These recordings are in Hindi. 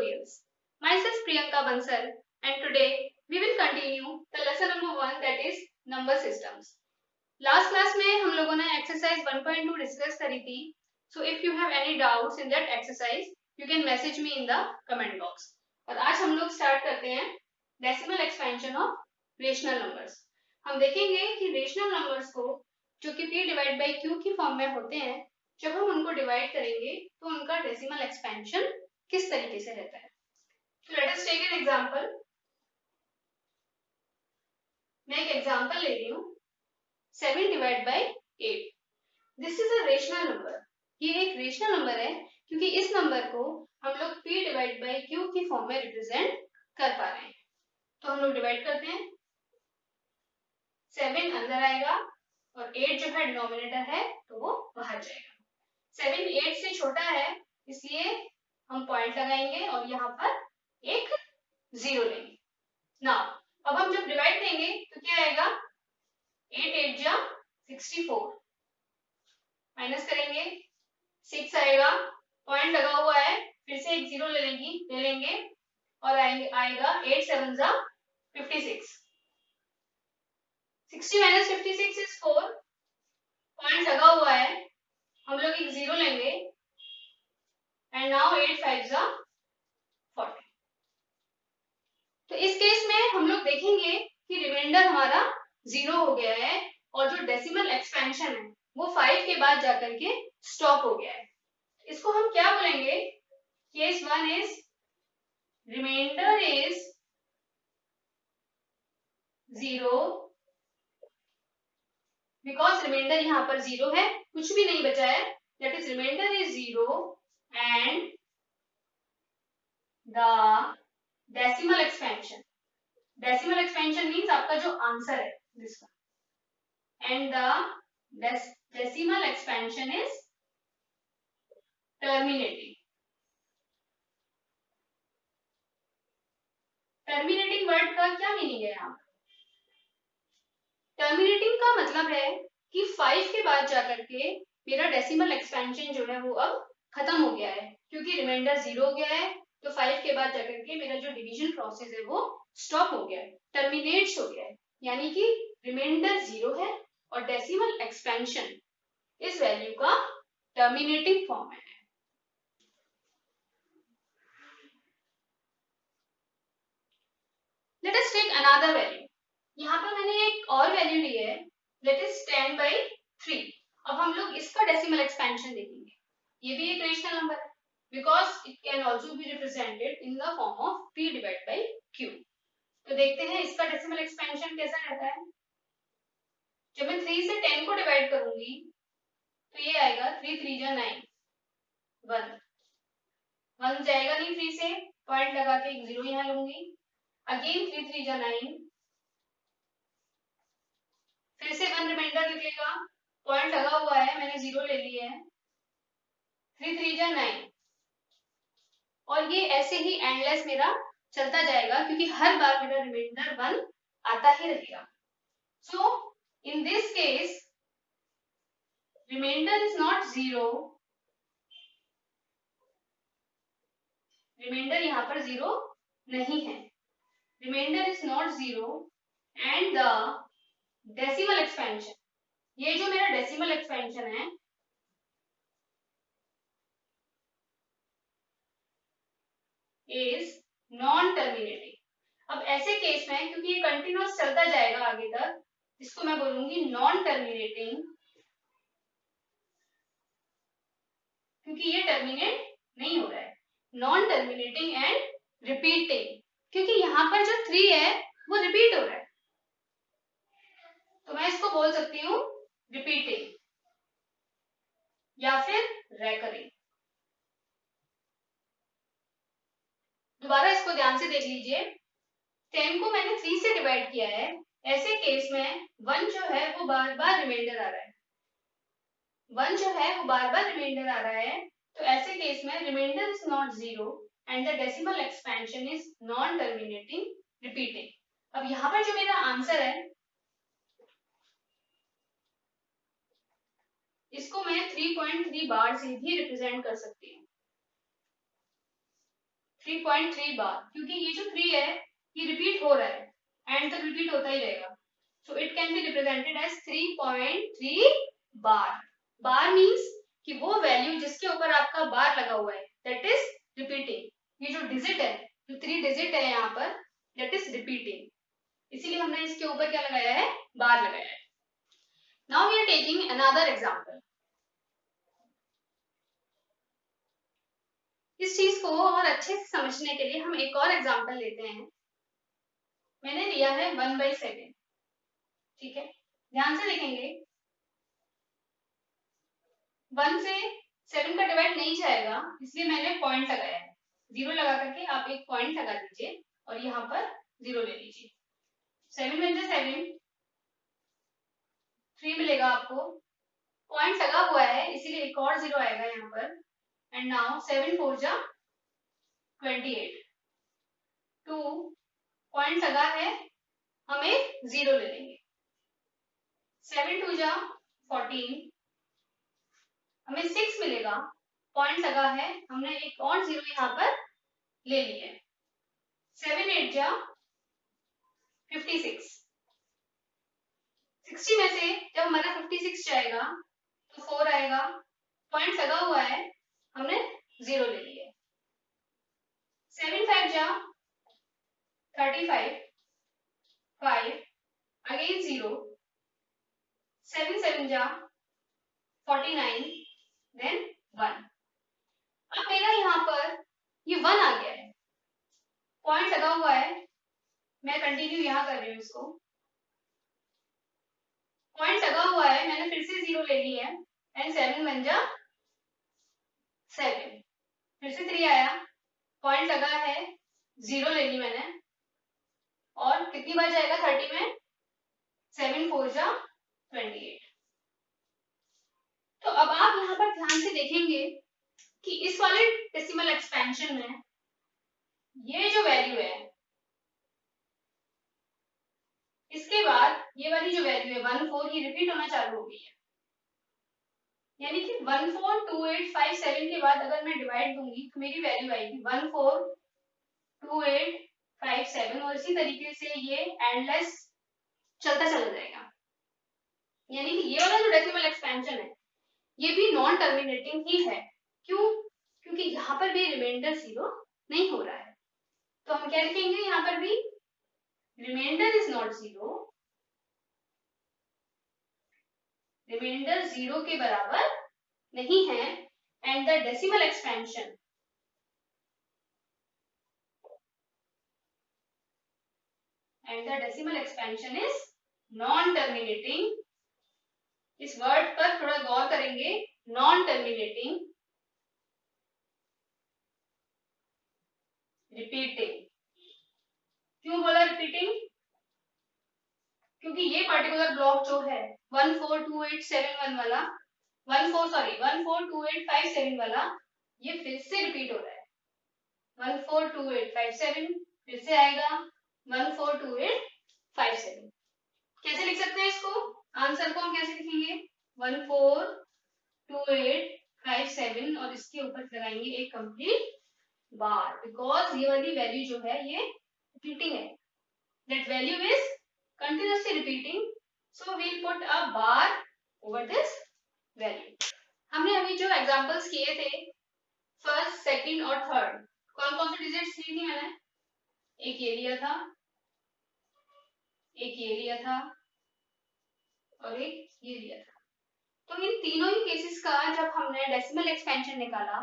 tutorials. Myself Priyanka Bansal, and today we will continue the lesson number 1, that is number systems. Last class में हम लोगों ने exercise 1.2 डिस्कस करी थी. So if you have any doubts in that exercise, you can message me in the comment box. और आज हम लोग स्टार्ट करते हैं decimal expansion of rational numbers. हम देखेंगे कि रेशनल नंबर्स को जो कि p डिवाइड बाई q की फॉर्म में होते हैं, जब हम उनको डिवाइड करेंगे तो उनका डेसिमल एक्सपेंशन किस तरीके से रहता है. So let us take an example. मैं एक एग्जांपल ले रही हूँ 7 divide by 8. This is a rational number. ये एक रेशनल नंबर है क्योंकि इस नंबर को हम लोग p डिवाइड बाई q की फॉर्म में रिप्रेजेंट कर पा रहे हैं. तो हम लोग डिवाइड करते हैं. 7 अंदर आएगा और 8 जो है डिनोमिनेटर है तो वो बाहर जाएगा. 7 8 से छोटा है इसलिए हम पॉइंट लगाएंगे और यहाँ पर एक 0 लेंगे. नाउ अब हम जब डिवाइड देंगे तो क्या आएगा, 8 8 जा 64, माइनस करेंगे 6 आएगा, पॉइंट लगा हुआ है, फिर से एक 0 ले लेंगे और आएगा 8 7 जा 56. 60 माइनस 56 इज 4, पॉइंट लगा हुआ है, हम लोग एक 0 लेंगे एंड नाउ 8 5 जा 40. तो इस केस में हम लोग देखेंगे कि रिमाइंडर हमारा 0 हो गया है और जो डेसिमल एक्सपेंशन है वो 5 के बाद जाकर के स्टॉप हो गया है. इसको हम क्या बोलेंगे, case 1 is reminder is 0 because reminder यहाँ पर 0 है, कुछ भी नहीं बचा है, that is reminder is 0 and the decimal expansion. Decimal expansion means आपका जो आंसर है जिसका, and the decimal expansion is terminating. Terminating word का क्या मीनिंग है यहाँ पर? टर्मिनेटिंग का मतलब है कि 5 के बाद जाकर के मेरा डेसिमल एक्सपेंशन जो है वो अब खत्म हो गया है, क्योंकि रिमाइंडर 0 हो गया है तो 5 के बाद जाकर के मेरा जो डिवीजन प्रोसेस है वो स्टॉप हो गया है, टर्मिनेट्स हो गया है. यानी कि रिमाइंडर 0 है और डेसिमल एक्सपेंशन इस वैल्यू का टर्मिनेटिंग फॉर्म में है. Let us take another value. यहाँ पर मैंने एक और वैल्यू ली है, दैट इज 10 बाई 3. अब हम लोग इसका डेसिमल एक्सपेंशन देखेंगे. ये भी एक रेशनल नंबर है because it can also be represented in the form of p divided by q. तो देखते हैं इसका डेसिमल एक्सपेंशन कैसा रहता है. जब मैं 3 से 10 को डिवाइड करूंगी तो ये आएगा 3 3 जा 9, 1 जाएगा नहीं 3 से, पॉइंट लगा के एक 0 यहाँ लूंगी, अगेन 3 3 जा 9, फिर से 1 रिमाइंडर निकलेगा, पॉइंट लगा हुआ है, मैंने 0 ले लिया है, 3 3 जा 9, और ये ऐसे ही एंडलेस मेरा चलता जाएगा क्योंकि हर बार मेरा रिमाइंडर 1 आता ही रहेगा. So in this case remainder is not 0, remainder यहाँ पर 0 नहीं है, remainder is not 0 and the decimal expansion, ये जो मेरा डेसिमल एक्सपेंशन है इज नॉन टर्मिनेटिंग. अब ऐसे केस में क्योंकि ये कंटिन्यूअस चलता जाएगा आगे तक, इसको मैं बोलूंगी नॉन टर्मिनेटिंग, क्योंकि ये टर्मिनेट नहीं हो रहा है. नॉन टर्मिनेटिंग एंड रिपीटिंग, क्योंकि यहाँ पर जो 3 है वो रिपीट हो रहा है, तो मैं इसको बोल सकती हूँ रिपीटिंग या फिर रेकरिंग. दोबारा इसको ध्यान से देख लीजिए. 10 को मैंने 3 से डिवाइड किया है, ऐसे केस में 1 जो है वो बार बार रिमाइंडर आ रहा है, 1 जो है वो बार बार रिमाइंडर आ रहा है, तो ऐसे केस में reminder is not 0 and the decimal expansion is non terminating repeating. अब यहाँ पर जो मेरा आंसर है इसको मैं 3.3 बार से भी रिप्रेजेंट कर सकती हूँ. 3.3 बार, क्योंकि ये जो 3 है ये रिपीट हो रहा है एंड तक रिपीट होता ही रहेगा, so it can be represented as 3.3 bar. Bar means कि वो वैल्यू जिसके ऊपर आपका बार लगा हुआ है दैट इज रिपीटिंग। ये जो डिजिट है, जो 3 डिजिट है यहाँ पर, दैट इज रिपीटिंग, इसीलिए हमने इसके ऊपर क्या लगाया है, बार लगाया है। Now we are taking another example. इस चीज को और अच्छे से समझने के लिए हम एक और एग्जांपल लेते हैं। मैंने लिया है 1/7, ठीक है, ध्यान से देखेंगे 1 से 7 का डिवाइड नहीं जाएगा, इसलिए मैंने पॉइंट लगाया है। 0 लगा करके आप एक पॉइंट लगा दीजिए और यहाँ पर 0 ले लीजिए। 7 वन जा 7, 3 मिलेगा आपको, पॉइंट लगा हुआ है इसीलिए एक और 0 आएगा यहाँ पर। एंड नाउ 7 4 जा 28, 2 पॉइंट लगा है, हम एक 0 ले लेंगे। 7 2 जा 14, हमें 6 मिलेगा, पॉइंट लगा है, हमने एक और 0 यहाँ पर ले लिया है। 7 8 जा 56, 60 में से जब हमारा 56 जाएगा तो 4 आएगा, पॉइंट लगा हुआ है, हमने 0 ले लिया है। 7 5 जा 35, 5 अगेन 0, 7 7 जा 49, देन 1। अब मेरा यहाँ पर ये 1 आ गया है, पॉइंट लगा हुआ है, मैं कंटिन्यू यहाँ कर रही हूँ इसको, पॉइंट लगा हुआ है, मैंने फिर से 0 ले लिया है एंड 7 1 जा 7, फिर से 3 आया, पॉइंट लगा है, 0 ले ली मैंने, और कितनी बार जाएगा 30 में, 7 4 जा 28। तो अब आप यहाँ पर ध्यान से देखेंगे कि इस वाले डेसिमल एक्सपेंशन में ये जो वैल्यू है, इसके बाद ये वाली जो वैल्यू है 1 4 ये रिपीट होना चालू हो गई है, यानी कि 1 4 2 8 5 7 के बाद अगर मैं डिवाइड दूंगी तो मेरी वैल्यू आएगी 1 4 2 8 5 7, और इसी तरीके से ये एंडलेस चलता चला जाएगा। यानी कि ये वाला जो डेसिमल एक्सपेंशन है ये भी नॉन टर्मिनेटिंग ही है। क्यों? क्योंकि यहाँ पर भी रिमाइंडर 0 नहीं हो रहा है, तो हम क्या लिखेंगे यहाँ पर भी, रिमाइंडर इज नॉट 0, रिमाइंडर 0 के बराबर नहीं है, and the decimal expansion is non terminating. इस वर्ड पर थोड़ा गौर करेंगे, नॉन टर्मिनेटिंग रिपीटिंग। क्यों बोला रिपीटिंग? क्योंकि ये पर्टिकुलर ब्लॉक जो है 1 4 2 8 7 1 वाला 1 4 2 8 5 7 वाला, ये फिर से रिपीट हो रहा है। 1 4 2 8 5 7 फिर से आएगा 1 4 2 8 5 7। कैसे लिख सकते हैं इसको, आंसर को हम कैसे लिखेंगे, 1 4 2 8 5 7 और इसके ऊपर लगाएंगे एक कंप्लीट बार, बिकॉज ये वाली वैल्यू जो है ये रिपीटिंग है, that value is continuously repeating, so we'll put a bar over this value। हमने अभी जो एग्जांपल्स किए थे फर्स्ट सेकंड और थर्ड, कौन कौन से डिजिट्स ली थी मैंने, एक ये लिया था, एक ये लिया था और एक ये लिया था। तो इन तीनों ही केसेस का जब हमने डेसिमल एक्सपेंशन निकाला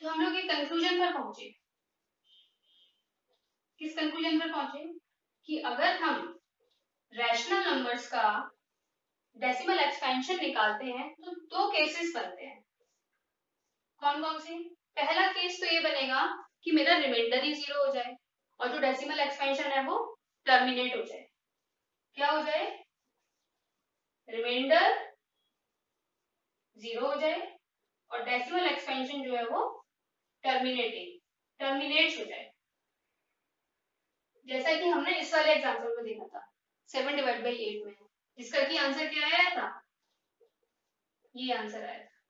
तो हम लोग एक कंक्लूजन पर पहुंचे। किस कंक्लूजन पर पहुंचे कि अगर हम रैशनल नंबर्स का डेसिमल एक्सपेंशन निकालते हैं तो दो केसेस बनते हैं। कौन कौन से? पहला केस तो ये बनेगा कि मेरा रिमाइंडर ही 0 हो जाए और जो डेसिमल एक्सपेंशन है वो टर्मिनेट हो जाए। क्या हो जाए? रिमाइंडर 0 हो जाए और डेसिमल एक्सपेंशन जो है वो टर्मिनेट हो जाए। जैसा कि हमने इस वाले एग्जांपल में देखा था 7 डिवाइड बाई 8 में, जिसका कि आंसर क्या आया था, ये आंसर आया था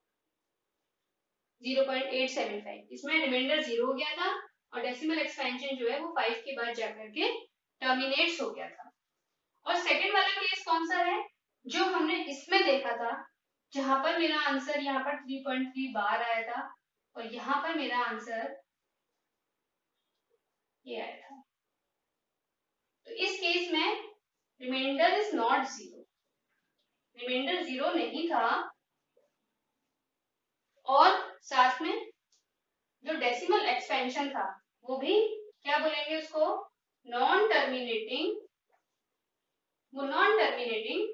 0.875। इसमें रिमाइंडर 0 हो गया था और डेसिमल एक्सपेंशन जो है वो 5 के बाद जाकर के टर्मिनेट्स हो गया था। और सेकंड वाला केस कौन सा है, जो हमने इसमें देखा था, जहां पर मेरा आंसर यहाँ पर 3.3 बार आया था और यहाँ पर मेरा आंसर ये आया था। तो इस केस में reminder is not zero, reminder zero नहीं था और साथ में जो डेसिमल एक्सपेंशन था वो भी क्या बोलेंगे उसको, नॉन टर्मिनेटिंग, वो नॉन टर्मिनेटिंग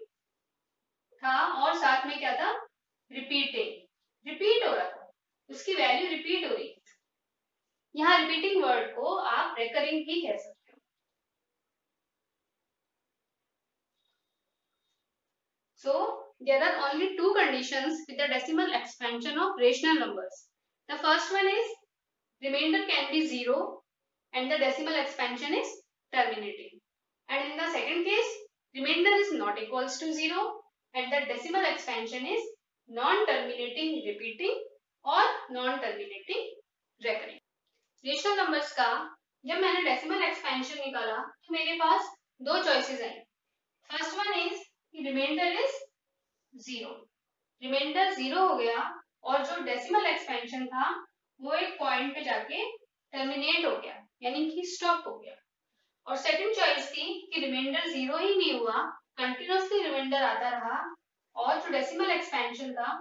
था और साथ में क्या था, रिपीटिंग, रिपीट हो रहा था, उसकी वैल्यू रिपीट हो रही थी। यहाँ रिपीटिंग वर्ड को आप रेकरिंग भी कह सकते हो। So there are only two conditions with the decimal expansion of rational numbers. The first one is remainder can be zero and the decimal expansion is terminating. And in the second case, remainder is not equals to zero and the decimal expansion is non-terminating repeating or non-terminating recurring. Rational numbers का जब मैंने डेसिमल एक्सपेंशन निकाला तो मेरे पास दो चॉइसेस आई। First one is reminder is zero, reminder zero हो गया और जो डेसिमल एक्सपेंशन था वो एक पॉइंट पे जाके टर्मिनेट हो गया, यानी कि स्टॉप हो गया। और सेकंड चॉइस थी कि रिमाइंडर जीरो ही नहीं हुआ, कंटिन्यूअसली रिमाइंडर आता रहा और जो डेसिमल एक्सपेंशन था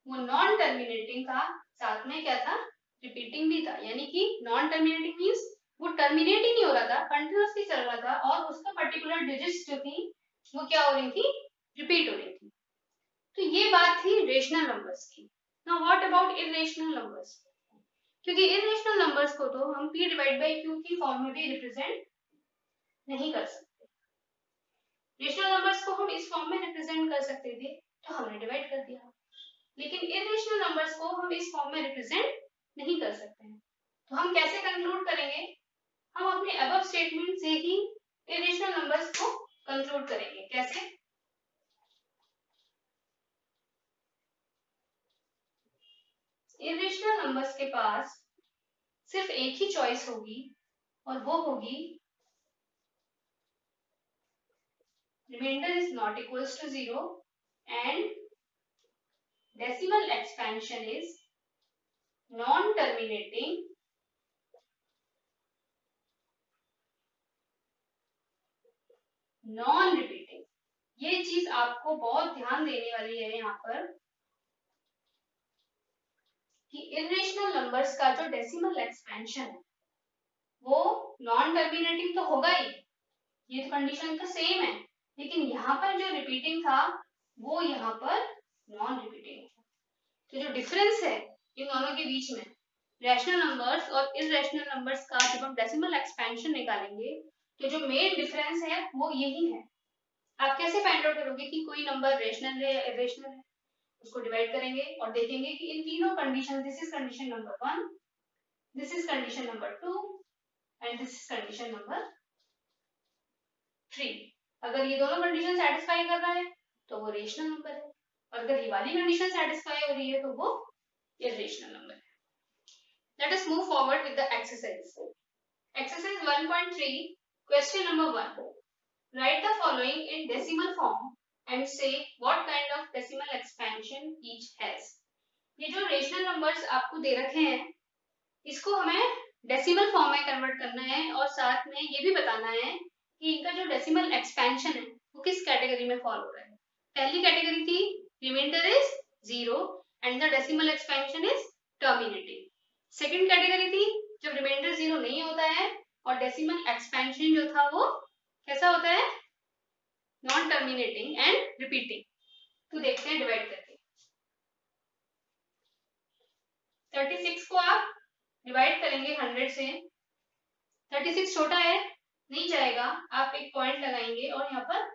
वो नॉन टर्मिनेटिंग था, साथ में क्या था, रिपीटिंग भी था। यानी कि नॉन टर्मिनेटिंग मींस वो टर्मिनेट ही नहीं हो रहा था, कंटिन्यूअसली चल रहा था और उसका पर्टिकुलर डिजिट्स जो थी वो क्या हो रही थी, रिपीट हो रही थी। तो ये बात थी रेशनल नंबर्स की। Now what about irrational numbers, क्योंकि इरेशनल नंबर्स को तो हम p डिवाइड बाय q की फॉर्म में भी रिप्रेजेंट नहीं कर सकते। रेशनल नंबर्स को हम इस फॉर्म में रिप्रेजेंट कर सकते थे तो हमने डिवाइड कर दिया, लेकिन इरेशनल नंबर्स को हम इस फॉर्म में रिप्रेजेंट नहीं कर सकते हैं। तो हम कैसे कंक्लूड करेंगे, हम अपने अबव स्टेटमेंट से ही इरेशनल नंबर्स को कंक्लूड करेंगे। कैसे, इरेशनल नंबर्स के पास सिर्फ एक ही चॉइस होगी और वो होगी reminder is not equals to zero and decimal expansion is non-terminating non-repeating। ये चीज आपको बहुत ध्यान देने वाली है यहाँ पर कि इरेशनल नंबर्स का जो डेसिमल एक्सपेंशन है वो नॉन टर्मिनेटिंग तो होगा ही, ये कंडीशन तो सेम है, लेकिन यहाँ पर जो रिपीटिंग था वो यहाँ पर नॉन रिपीटिंग। तो जो डिफरेंस है इन दोनों के बीच में, रैशनल नंबर्स और इरेशनल नंबर्स का जब हम डेसिमल एक्सपेंशन निकालेंगे तो जो मेन डिफरेंस है वो यही है। आप कैसे फाइंड आउट करोगे कि कोई नंबर रेशनल है या इरेशनल है, उसको डिवाइड करेंगे और देखेंगे कि इन तीनों condition, this is condition number 1, this is condition number 2 and this is condition number 3। अगर ये दोनों कंडीशन सेटिस्फाई कर रहा है तो वो रेशनल नंबर है और अगर ये वाली कंडीशन सेटिस्फाई हो रही है तो वो इरेशनल नंबर है। Let us move forward with the exercise. Exercise 1.3, question number 1. Write the following in decimal form and say what kind of decimal expansion each has. ये जो रेशनल नंबर्स आपको दे रखे हैं इसको हमें डेसिमल फॉर्म में कन्वर्ट करना है और साथ में ये भी बताना है कि इनका जो डेसिमल एक्सपेंशन है वो किस कैटेगरी में फॉल हो रहा है। पहली कैटेगरी थी reminder is zero and the decimal expansion is terminating. Second category थी जब रिमाइंडर जीरो नहीं होता है और डेसिमल एक्सपेंशन जो था वो कैसा होता है, नॉन टर्मिनेटिंग एंड रिपीटिंग। तो देखते हैं डिवाइड करके। 36 को आप डिवाइड करेंगे 100 से, 36 छोटा है नहीं जाएगा, आप एक पॉइंट लगाएंगे और यहाँ पर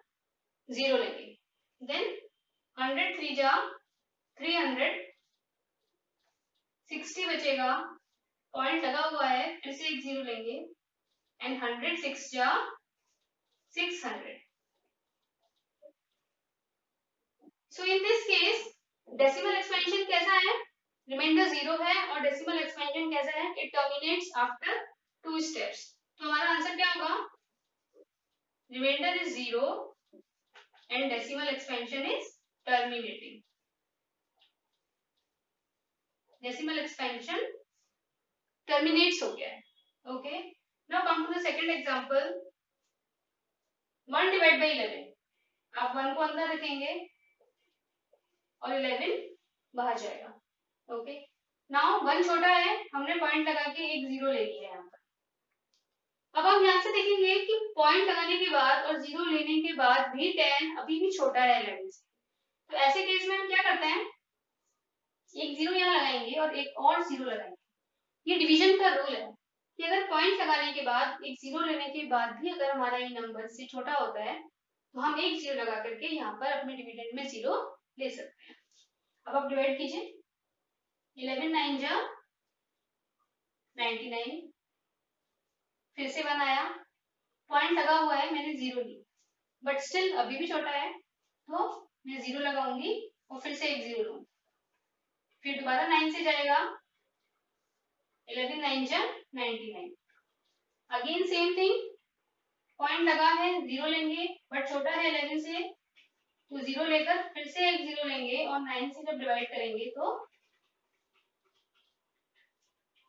जीरो लेंगे, देन 100 3 जा 300, 60 बचेगा, पॉइंट लगा हुआ है, फिर से एक जीरो लेंगे एंड 100 6 जा 600। So in this case decimal expansion कैसा है, रिमाइंडर जीरो है और डेसिमल एक्सपेंशन कैसा है, इट टर्मिनेट्स आफ्टर 2 स्टेप्स। तो हमारा आंसर क्या होगा? Reminder is 0 and decimal expansion is terminating. Decimal expansion terminates हो गया है। Okay, now come to the second example. 1 divide by 11। आप 1 को अंदर रखेंगे और 11 बाहर जाएगा। ओके, नाउ 1 छोटा है, हमने पॉइंट लगा के एक 0 ले लिया है यहाँ पर। अब हम यहाँ से देखेंगे कि पॉइंट लगाने के बाद और 0 लेने के बाद भी 10 अभी भी छोटा है 11 से। तो ऐसे केस में हम क्या करते हैं, एक 0 यहाँ लगाएंगे और एक और 0 लगाएंगे। ये डिवीजन का रूल है कि अगर पॉइंट लगाने के बाद एक 0 लेने के बाद भी अगर हमारा ये नंबर से छोटा होता है तो हम एक 0 लगा करके यहाँ पर अपने डिविडेंड में 0 ले सकते हैं। अब आप डिवाइड कीजिए। 11 9 जा 99, फिर से 1 आया, पॉइंट लगा हुआ है, मैंने 0 ली, बट स्टिल अभी भी छोटा है तो मैं 0 लगाऊंगी और फिर से एक 0 लूंगी। फिर दोबारा 9 से जाएगा, 11 9 जा 99, अगेन सेम थिंग, पॉइंट लगा है, 0 लेंगे बट छोटा है 11 से तो 0 लेकर फिर से एक 0 लेंगे और 9 से जब डिवाइड करेंगे तो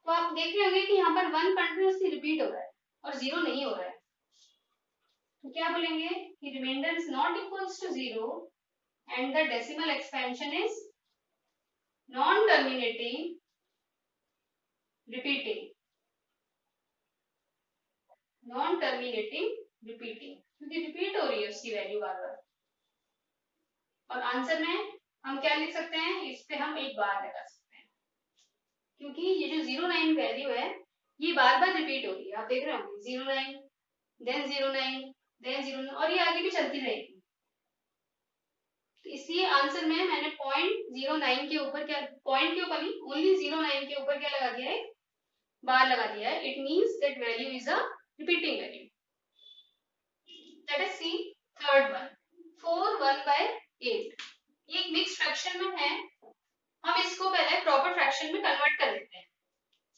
आप देख रहे होंगे कि यहाँ पर 1 कंटिन्यूसली रिपीट हो रहा है और 0 नहीं हो रहा है। तो क्या बोलेंगे कि reminder is not equals to 0 and the decimal expansion is non terminating repeating, non terminating repeating, क्योंकि रिपीट हो रही है उसकी वैल्यू बार बार। और आंसर में हम क्या लिख सकते हैं, इस पे हम एक बार लगा सकते हैं क्योंकि ये जो 09 वैल्यू है ये बार बार रिपीट हो रही है। आप देख रहे होंगे 09 देन 09 देन 09 और ये आगे भी चलती रहेगी। तो इसलिए आंसर में मैंने पॉइंट 09 के ऊपर क्या, पॉइंट के ऊपर नहीं, ओनली 09 के ऊपर क्या लगा दिया है, बार लगा दिया है। It means that value is a repeating value. Let us see third one, 4 1/8। ये एक मिक्स फ्रैक्शन में है, हम इसको पहले प्रॉपर फ्रैक्शन में कन्वर्ट कर लेते हैं।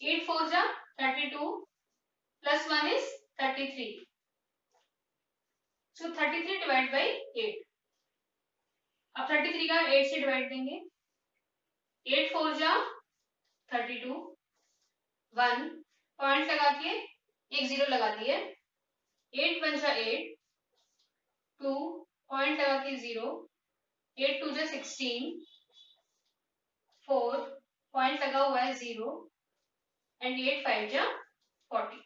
8 4 जा 32 plus 1 is 33, so 33 divide by 8। अब 33 का 8 से डिवाइड देंगे, 8 4 जा 32, 1 पॉइंट लगा के एक 0 लगा दिए, 8 1 जा 8, 2 पॉइंट लगा के 0, 8 2 जा 16, 4 पॉइंट लगा हुआ है 0 एंड 8 5 जा 40।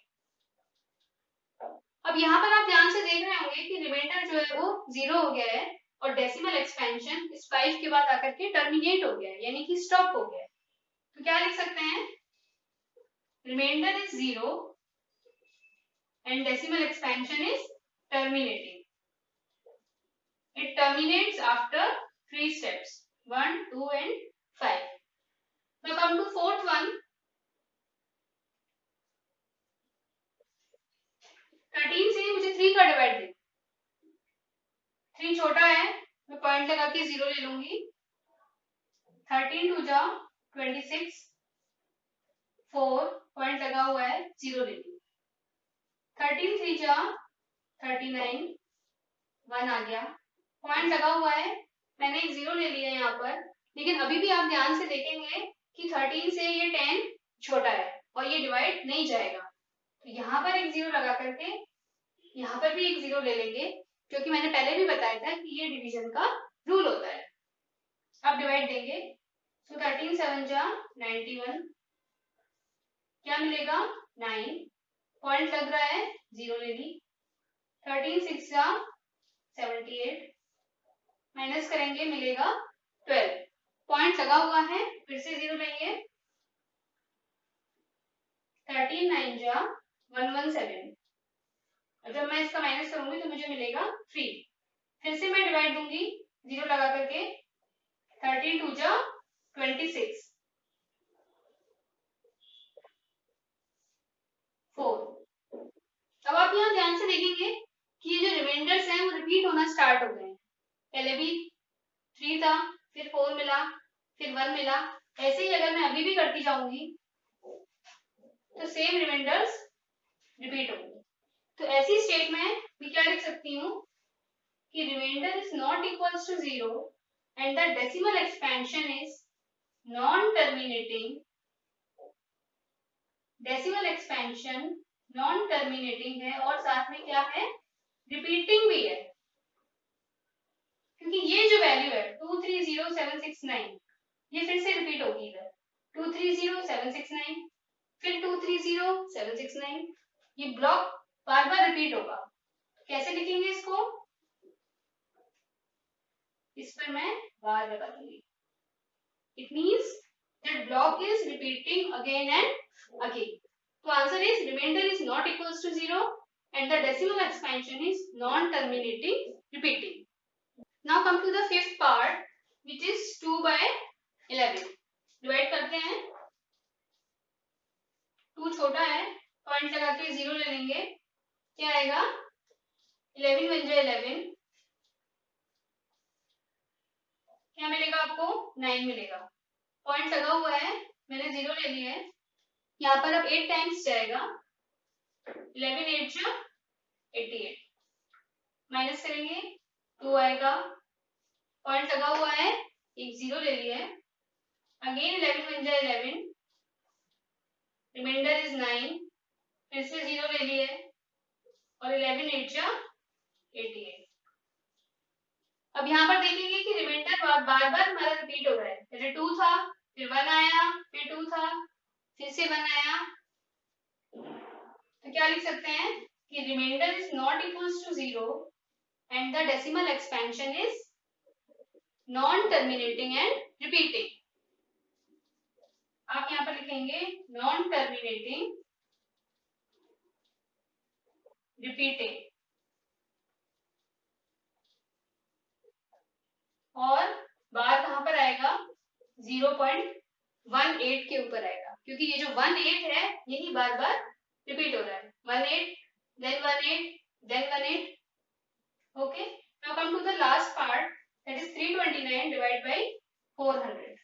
अब यहाँ पर आप ध्यान से देख रहे होंगे कि रिमाइंडर जो है वो 0 हो गया है और डेसिमल एक्सपेंशन इस 5 के बाद आकर के टर्मिनेट हो गया है, यानी कि स्टॉप हो गया है। तो क्या लिख सकते हैं, reminder is 0 and decimal expansion is terminating. It terminates after 3 steps 1 2 and 5. Now come to fourth one, 13 से मुझे 3 का डिवाइड दे, 3 छोटा है, मैं पॉइंट लगा के 0 ले लूंगी, 13 2 जा 26, 4 पॉइंट लगा हुआ है 0 ले ली, 13 3 जा 39, 1 आ गया, पॉइंट लगा हुआ है, मैंने एक 0 ले लिया यहाँ पर, लेकिन अभी भी आप ध्यान से देखेंगे कि 13 से ये 10 छोटा है और ये डिवाइड नहीं जाएगा। तो यहाँ पर एक 0 लगा करके यहाँ पर भी एक 0 ले लेंगे, क्योंकि मैंने पहले भी बताया था कि ये डिवीजन का रूल होता है। अब डिवाइड देंगे, सो 13 7 जा 91, क्या मिलेगा 9, पॉइंट लग रहा है 0 ले ली, 13 6 जा 78, माइनस करेंगे मिलेगा 12, पॉइंट लगा हुआ है, फिर से 0 लेंगे, 13 9 जा 117, जब मैं इसका माइनस करूंगी तो मुझे मिलेगा 3, फिर से मैं डिवाइड दूंगी 0 लगा करके, 13 2 जा 26, 4। अब आप यहाँ ध्यान से देखेंगे कि ये जो रिमाइंडर्स हैं वो रिपीट होना स्टार्ट हो गए हैं। पहले भी 3 था, फिर 4 मिला, फिर 1 मिला, ऐसे ही अगर मैं अभी भी करती जाऊंगी तो सेम रिमाइंडर्स रिपीट होंगे। तो ऐसी स्टेट में मैं क्या लिख सकती हूँ कि reminder is not equals to 0 and the decimal expansion is non terminating, decimal expansion non terminating है और साथ में क्या है, रिपीटिंग भी है, क्योंकि ये जो वैल्यू है 230769 ये फिर से रिपीट होगी इधर 230769 फिर 230769, ये ब्लॉक बार बार रिपीट होगा। कैसे लिखेंगे इसको, इस पर मैं बार बता दूंगी। It means that block is repeating again and again. तो answer is reminder is not equals to 0 and the decimal expansion is non-terminating repeating. Now come to the fifth part which is 2 by 11. Divide करते हैं, 2 छोटा है, पॉइंट लगा के 0 ले लेंगे, क्या आएगा 11 बन जाए 11, क्या मिलेगा आपको 9 मिलेगा। पॉइंट लगा हुआ है, मैंने 0 ले लिया है, यहाँ पर अब 8 टाइम्स जाएगा, 11 8 जा 88, माइनस करेंगे 2 आएगा, पॉइंट लगा हुआ है, एक 0 ले लिया है, अगेन 11 बन जाए 11, रिमाइंडर इज 9, फिर से 0 ले लिए और 11 8 जा 88। अब यहाँ पर देखेंगे कि रिमाइंडर बार बार हमारा रिपीट हो रहा है, पहले 2 था, फिर 1 आया, फिर 2 था, फिर से 1 आया, तो क्या लिख सकते हैं कि reminder is not equals to 0 and the decimal expansion is non terminating and repeating. आप यहाँ पर लिखेंगे नॉन टर्मिनेटिंग रिपीटिंग, और बार कहां पर आएगा 0.18 के ऊपर आएगा, क्योंकि ये जो 18 है यही बार बार रिपीट हो रहा है, 18 then 18 then 18। okay, now come to the last part, that is 329 divided by 400।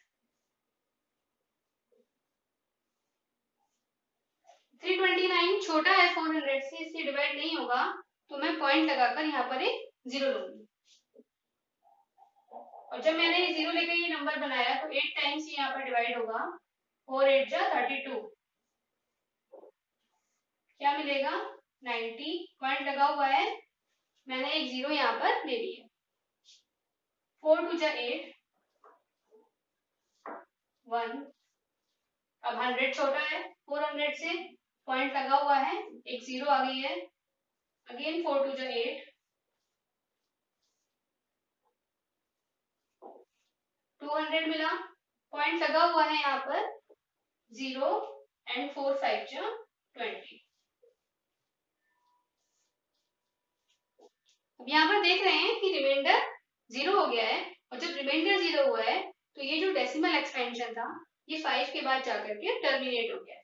329 छोटा है 400 से, इससे डिवाइड नहीं होगा, तो मैं पॉइंट लगाकर यहाँ पर एक 0 लूंगी, और जब मैंने ये 0 लेकर ये नंबर बनाया तो 8 टाइम्स यहाँ पर डिवाइड होगा, 4 8 जा 32, क्या मिलेगा 90, पॉइंट लगा हुआ है, मैंने एक 0 यहाँ पर ले लिया, 4 2 जा 8 1, अब 100 छोटा है 400 से, पॉइंट लगा हुआ है, एक 0 आ गई है, अगेन 4 2 जा 8 200 मिला, पॉइंट लगा हुआ है यहाँ पर 0 एंड 4 5 जा 20। अब यहाँ पर देख रहे हैं कि रिमाइंडर 0 हो गया है, और जब रिमाइंडर 0 हुआ है तो ये जो डेसिमल एक्सपेंशन था ये 5 के बाद जाकर के टर्मिनेट हो गया है।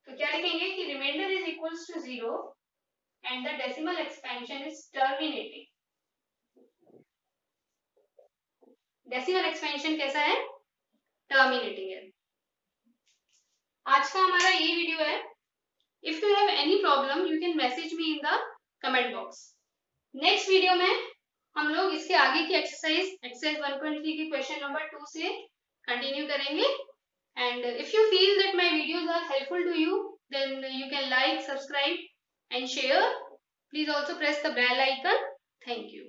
तो क्या लिखेंगे कि reminder is equals to 0 and the decimal expansion is terminating. Decimal expansion कैसा है, टर्मिनेटिंग है। आज का हमारा ये वीडियो है। If you have any problem you can message me in the comment box. Next video में हम लोग इसके आगे की एक्सरसाइज 1.3 की क्वेश्चन नंबर 2 से कंटिन्यू करेंगे। And if you feel that my videos are helpful to you then you can like, subscribe and share. Please also press the bell icon. Thank you.